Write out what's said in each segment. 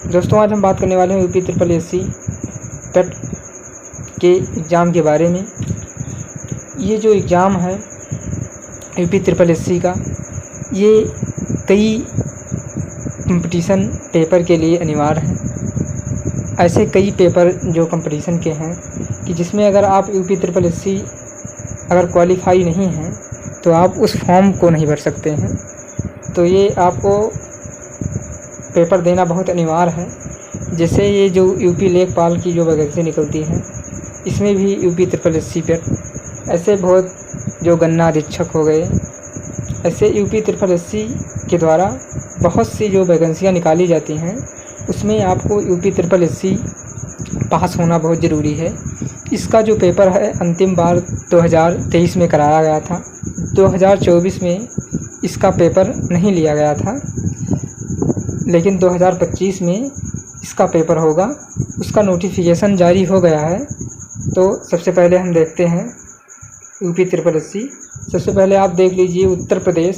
दोस्तों आज हम बात करने वाले हैं यूपी ट्रिपल एससी टेट के एग्ज़ाम के बारे में। ये जो एग्ज़ाम है यूपी ट्रिपल एससी का, ये कई कंपटीशन पेपर के लिए अनिवार्य है। ऐसे कई पेपर जो कंपटीशन के हैं कि जिसमें अगर आप यूपी ट्रिपल एससी अगर क्वालिफाई नहीं हैं तो आप उस फॉर्म को नहीं भर सकते हैं। तो ये आपको पेपर देना बहुत अनिवार्य है। जैसे ये जो यूपी लेखपाल की जो वैकेंसी निकलती है, इसमें भी यूपी ट्रिपल एससी पर ऐसे बहुत जो गन्ना अधीक्षक हो गए, ऐसे यूपी ट्रिपल एससी के द्वारा बहुत सी जो वैकेंसियाँ निकाली जाती हैं, उसमें आपको यूपी ट्रिपल एससी पास होना बहुत ज़रूरी है। इसका जो पेपर है अंतिम बार 2023 में कराया गया था। 2024 में इसका पेपर नहीं लिया गया था, लेकिन 2025 में इसका पेपर होगा। उसका नोटिफिकेशन जारी हो गया है। तो सबसे पहले हम देखते हैं यूपी ट्रिपल एससी। सबसे पहले आप देख लीजिए Uttar Pradesh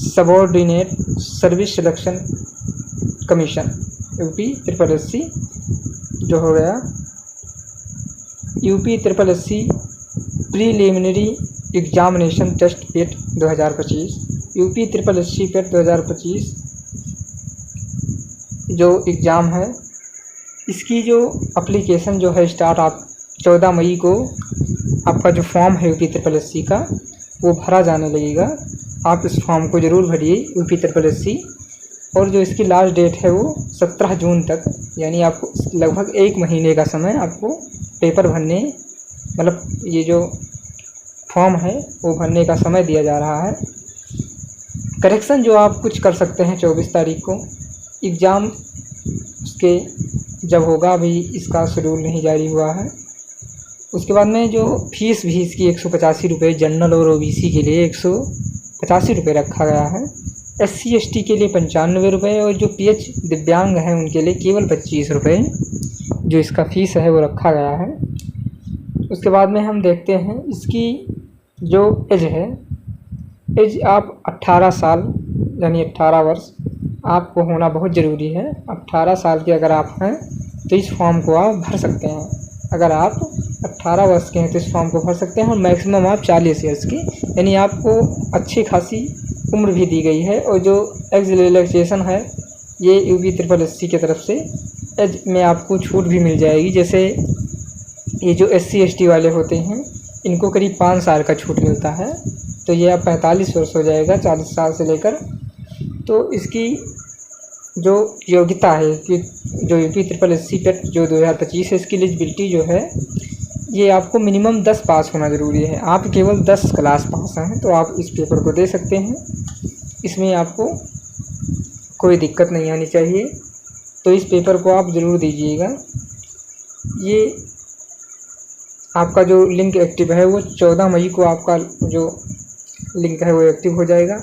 subordinate service selection commission, UP triple SC जो हो गया UP triple SC preliminary examination test PET 2025। UP triple SC PET 2025 जो एग्ज़ाम है, इसकी जो एप्लीकेशन जो है स्टार्ट आप 14 मई को आपका जो फॉर्म है यूपी ट्रिपल एससी का वो भरा जाने लगेगा। आप इस फॉर्म को ज़रूर भरिए यूपी ट्रिपल एससी। और जो इसकी लास्ट डेट है वो 17 जून तक, यानी आपको लगभग 1 महीने का समय आपको पेपर भरने, मतलब ये जो फॉर्म है वो भरने का समय दिया जा रहा है। करेक्शन जो आप कुछ कर सकते हैं 24 तारीख को एग्ज़ाम उसके जब होगा, अभी इसका शेड्यूल नहीं जारी हुआ है। उसके बाद में जो फीस भी इसकी 185 रुपये, जनरल और ओबीसी के लिए 185 रुपये रखा गया है। एससी एसटी के लिए 95 रुपये और जो पीएच दिव्यांग हैं उनके लिए केवल 25 रुपये जो इसका फ़ीस है वो रखा गया है। उसके बाद में हम देखते हैं इसकी जो एज है, एज आप 18 साल यानी 18 वर्ष आपको होना बहुत ज़रूरी है। 18 साल के अगर आप हैं तो इस फॉर्म को आप भर सकते हैं। अगर आप 18 वर्ष के हैं तो इस फॉर्म को भर सकते हैं। और मैक्सिमम आप 40 ईयर्स की, यानी आपको अच्छी खासी उम्र भी दी गई है। और जो एज रिलैक्सेशन है ये यूपी ट्रिपल एससी की तरफ से एज में आपको छूट भी मिल जाएगी। जैसे ये जो एससी एसटी वाले होते हैं इनको करीब 5 साल का छूट मिलता है, तो ये अब 45 वर्ष हो जाएगा 40 साल से लेकर। तो इसकी जो योग्यता है कि जो यूपी ट्रिपल एससी पेट जो 2025 है, इसकी एलिजिबिलिटी जो है ये आपको मिनिमम 10 पास होना ज़रूरी है। आप केवल 10 क्लास पास हैं तो आप इस पेपर को दे सकते हैं। इसमें आपको कोई दिक्कत नहीं आनी चाहिए, तो इस पेपर को आप ज़रूर दीजिएगा। ये आपका जो लिंक एक्टिव है वो 14 मई को आपका जो लिंक है वो एक्टिव हो जाएगा।